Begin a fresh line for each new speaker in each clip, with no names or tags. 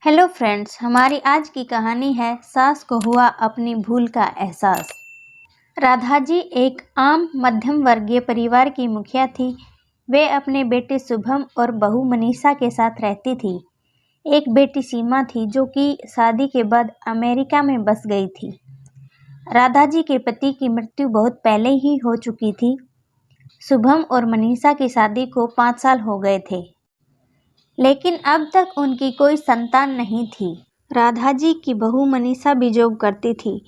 Hello friends, हमारी आज की कहानी है सास को हुआ अपनी भूल का एहसास। राधा जी एक आम मध्यम वर्गीय परिवार की मुखिया थी। वे अपने बेटे शुभम और बहू मनीषा के साथ रहती थी। एक बेटी सीमा थी जो कि शादी के बाद अमेरिका में बस गई थी। राधा जी के पति की मृत्यु बहुत पहले ही हो चुकी थी। शुभम और मनीषा की शादी को 5 साल हो गए थे, लेकिन अब तक उनकी कोई संतान नहीं थी। राधा जी की बहू मनीषा भी जॉब करती थी,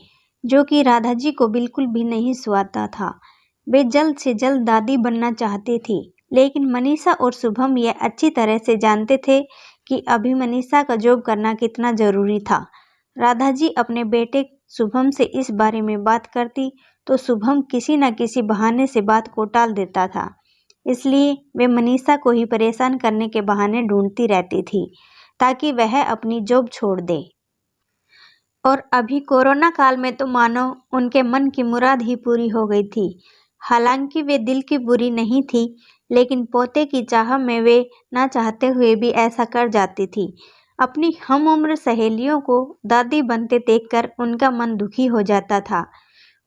जो कि राधा जी को बिल्कुल भी नहीं सुहाता था। वे जल्द से जल्द दादी बनना चाहती थी, लेकिन मनीषा और शुभम यह अच्छी तरह से जानते थे कि अभी मनीषा का जॉब करना कितना ज़रूरी था। राधा जी अपने बेटे शुभम से इस बारे में बात करती तो शुभम किसी न किसी बहाने से बात को टाल देता था। इसलिए वे मनीषा को ही परेशान करने के बहाने ढूंढती रहती थी ताकि वह अपनी जॉब छोड़ दे। और अभी कोरोना काल में तो मानो उनके मन की मुराद ही पूरी हो गई थी। हालांकि वे दिल की बुरी नहीं थी, लेकिन पोते की चाह में वे ना चाहते हुए भी ऐसा कर जाती थी। अपनी हम उम्र सहेलियों को दादी बनते देखकर उनका मन दुखी हो जाता था।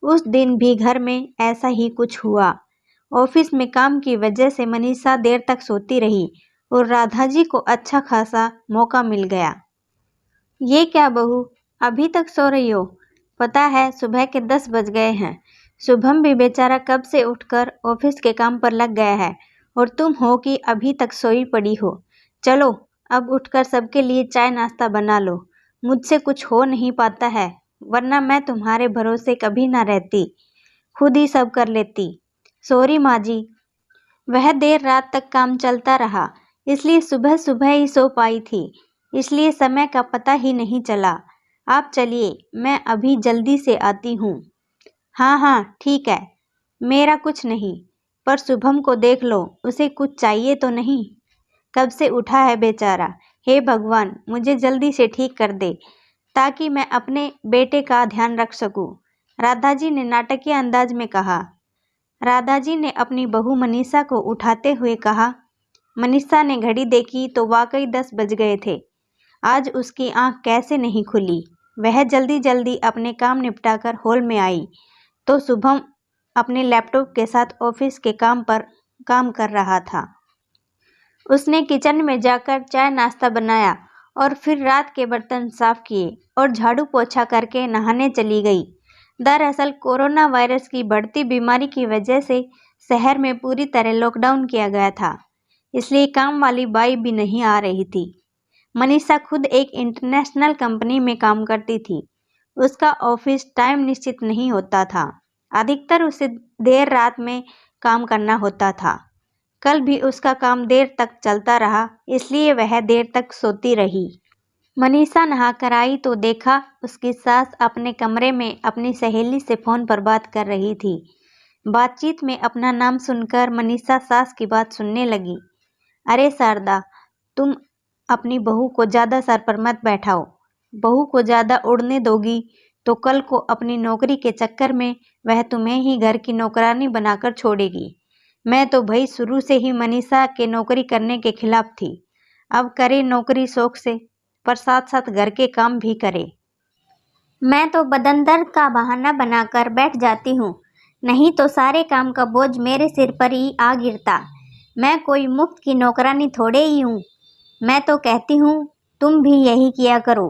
उस दिन भी घर में ऐसा ही कुछ हुआ। ऑफिस में काम की वजह से मनीषा देर तक सोती रही और राधा जी को अच्छा खासा मौका मिल गया। ये क्या बहू, अभी तक सो रही हो? पता है सुबह के 10 बज गए हैं। शुभम भी बेचारा कब से उठकर ऑफिस के काम पर लग गया है और तुम हो कि अभी तक सोई पड़ी हो। चलो अब उठकर सबके लिए चाय नाश्ता बना लो। मुझसे कुछ हो नहीं पाता है, वरना मैं तुम्हारे भरोसे कभी ना रहती, खुद ही सब कर लेती। सॉरी माँ जी। वह देर रात तक काम चलता रहा, इसलिए सुबह सुबह ही सो पाई थी, इसलिए समय का पता ही नहीं चला। आप चलिए, मैं अभी जल्दी से आती हूँ। हाँ हाँ ठीक है, मेरा कुछ नहीं, पर शुभम को देख लो, उसे कुछ चाहिए तो नहीं? कब से उठा है बेचारा। हे भगवान, मुझे जल्दी से ठीक कर दे ताकि मैं अपने बेटे का ध्यान रख सकूं, राधा जी ने नाटकीय अंदाज में कहा। राधा जी ने अपनी बहू मनीषा को उठाते हुए कहा। मनीषा ने घड़ी देखी तो वाकई 10 बज गए थे। आज उसकी आंख कैसे नहीं खुली। वह जल्दी जल्दी अपने काम निपटाकर हॉल में आई तो शुभम अपने लैपटॉप के साथ ऑफिस के काम पर काम कर रहा था। उसने किचन में जाकर चाय नाश्ता बनाया और फिर रात के बर्तन साफ किए और झाड़ू पोछा करके नहाने चली गई। दरअसल कोरोना वायरस की बढ़ती बीमारी की वजह से शहर में पूरी तरह लॉकडाउन किया गया था, इसलिए काम वाली बाई भी नहीं आ रही थी। मनीषा खुद एक इंटरनेशनल कंपनी में काम करती थी। उसका ऑफिस टाइम निश्चित नहीं होता था, अधिकतर उसे देर रात में काम करना होता था। कल भी उसका काम देर तक चलता रहा, इसलिए वह देर तक सोती रही। मनीषा नहाकर आई तो देखा उसकी सास अपने कमरे में अपनी सहेली से फोन पर बात कर रही थी। बातचीत में अपना नाम सुनकर मनीषा सास की बात सुनने लगी। अरे शारदा, तुम अपनी बहू को ज़्यादा सर पर मत बैठाओ। बहू को ज़्यादा उड़ने दोगी तो कल को अपनी नौकरी के चक्कर में वह तुम्हें ही घर की नौकरानी बनाकर छोड़ेगी। मैं तो भाई शुरू से ही मनीषा के नौकरी करने के खिलाफ थी। अब करे नौकरी शौक से, पर साथ साथ घर के काम भी करे। मैं तो बदन दर्द का बहाना बनाकर बैठ जाती हूँ, नहीं तो सारे काम का बोझ मेरे सिर पर ही आ गिरता। मैं कोई मुफ्त की नौकरानी थोड़े ही हूँ। मैं तो कहती हूँ तुम भी यही किया करो।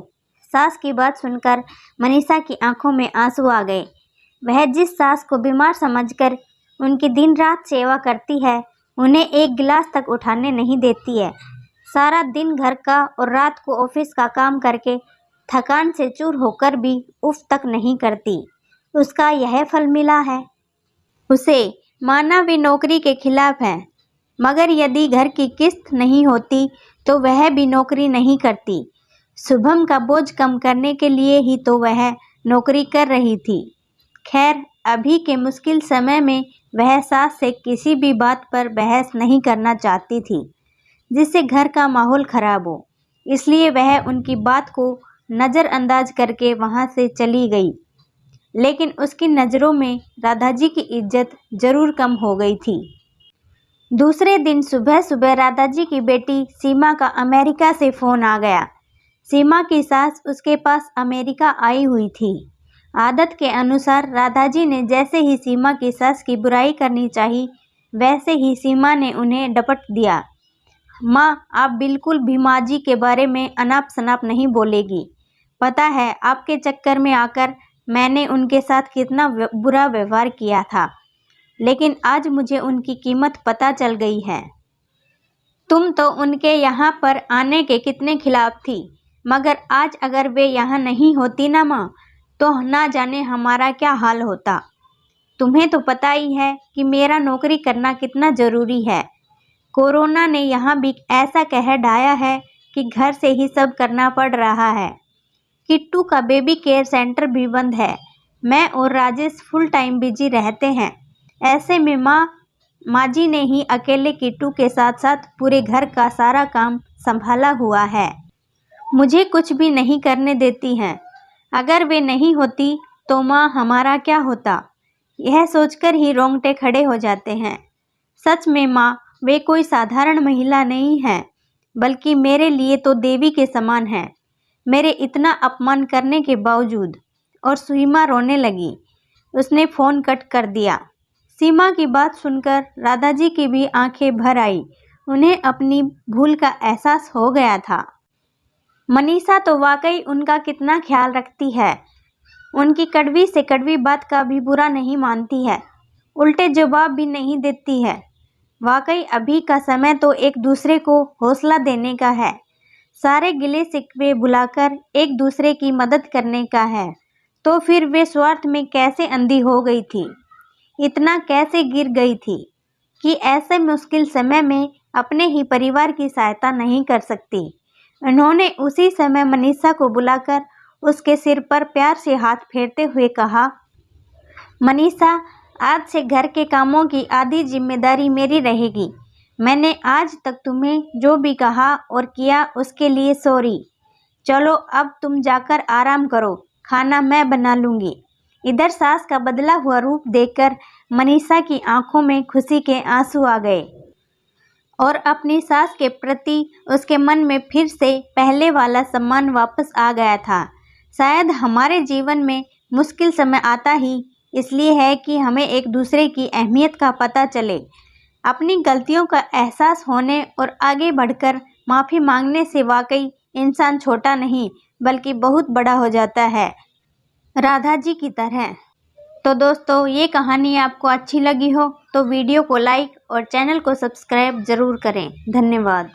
सास की बात सुनकर मनीषा की आंखों में आंसू आ गए। वह जिस सास को बीमार समझकर उनकी दिन रात सेवा करती है, उन्हें एक गिलास तक उठाने नहीं देती है। सारा दिन घर का और रात को ऑफिस का काम करके थकान से चूर होकर भी उफ तक नहीं करती, उसका यह फल मिला है। उसे माना भी नौकरी के खिलाफ है, मगर यदि घर की किस्त नहीं होती तो वह भी नौकरी नहीं करती। शुभम का बोझ कम करने के लिए ही तो वह नौकरी कर रही थी। खैर, अभी के मुश्किल समय में वह सास से किसी भी बात पर बहस नहीं करना चाहती थी जिससे घर का माहौल खराब हो, इसलिए वह उनकी बात को नज़रअंदाज करके वहां से चली गई। लेकिन उसकी नज़रों में राधा जी की इज्जत जरूर कम हो गई थी। दूसरे दिन सुबह सुबह राधा जी की बेटी सीमा का अमेरिका से फ़ोन आ गया। सीमा की सास उसके पास अमेरिका आई हुई थी। आदत के अनुसार राधाजी ने जैसे ही सीमा की सास की बुराई करनी चाहिए, वैसे ही सीमा ने उन्हें डपट दिया। माँ, आप बिल्कुल भी माँ जी के बारे में अनाप शनाप नहीं बोलेगी। पता है आपके चक्कर में आकर मैंने उनके साथ कितना बुरा व्यवहार किया था, लेकिन आज मुझे उनकी कीमत पता चल गई है। तुम तो उनके यहाँ पर आने के कितने खिलाफ थी, मगर आज अगर वे यहाँ नहीं होती ना माँ, तो ना जाने हमारा क्या हाल होता। तुम्हें तो पता ही है कि मेरा नौकरी करना कितना ज़रूरी है। कोरोना ने यहाँ भी ऐसा कहर ढाया है कि घर से ही सब करना पड़ रहा है। किट्टू का बेबी केयर सेंटर भी बंद है। मैं और राजेश फुल टाइम बिजी रहते हैं। ऐसे में माँ जी ने ही अकेले किट्टू के साथ साथ पूरे घर का सारा काम संभाला हुआ है। मुझे कुछ भी नहीं करने देती हैं। अगर वे नहीं होती तो माँ हमारा क्या होता, यह सोचकर ही रोंगटे खड़े हो जाते हैं। सच में माँ, वे कोई साधारण महिला नहीं है, बल्कि मेरे लिए तो देवी के समान है। मेरे इतना अपमान करने के बावजूद। और सीमा रोने लगी। उसने फ़ोन कट कर दिया। सीमा की बात सुनकर राधाजी की भी आंखें भर आई। उन्हें अपनी भूल का एहसास हो गया था। मनीषा तो वाकई उनका कितना ख्याल रखती है। उनकी कड़वी से कड़वी बात का भी बुरा नहीं मानती है, उल्टे जवाब भी नहीं देती है। वाकई अभी का समय तो एक दूसरे को हौसला देने का है, सारे गिले शिकवे भुलाकर एक दूसरे की मदद करने का है। तो फिर वे स्वार्थ में कैसे अंधी हो गई थी, इतना कैसे गिर गई थी कि ऐसे मुश्किल समय में अपने ही परिवार की सहायता नहीं कर सकती। उन्होंने उसी समय मनीषा को बुलाकर उसके सिर पर प्यार से हाथ फेरते हुए कहा, मनीषा, आज से घर के कामों की आधी जिम्मेदारी मेरी रहेगी। मैंने आज तक तुम्हें जो भी कहा और किया उसके लिए सॉरी। चलो अब तुम जाकर आराम करो, खाना मैं बना लूँगी। इधर सास का बदला हुआ रूप देखकर मनीषा की आंखों में खुशी के आंसू आ गए और अपनी सास के प्रति उसके मन में फिर से पहले वाला सम्मान वापस आ गया था। शायद हमारे जीवन में मुश्किल समय आता ही इसलिए है कि हमें एक दूसरे की अहमियत का पता चले। अपनी गलतियों का एहसास होने और आगे बढ़कर माफ़ी मांगने से वाकई इंसान छोटा नहीं बल्कि बहुत बड़ा हो जाता है, राधा जी की तरह। तो दोस्तों, ये कहानी आपको अच्छी लगी हो तो वीडियो को लाइक और चैनल को सब्सक्राइब ज़रूर करें। धन्यवाद।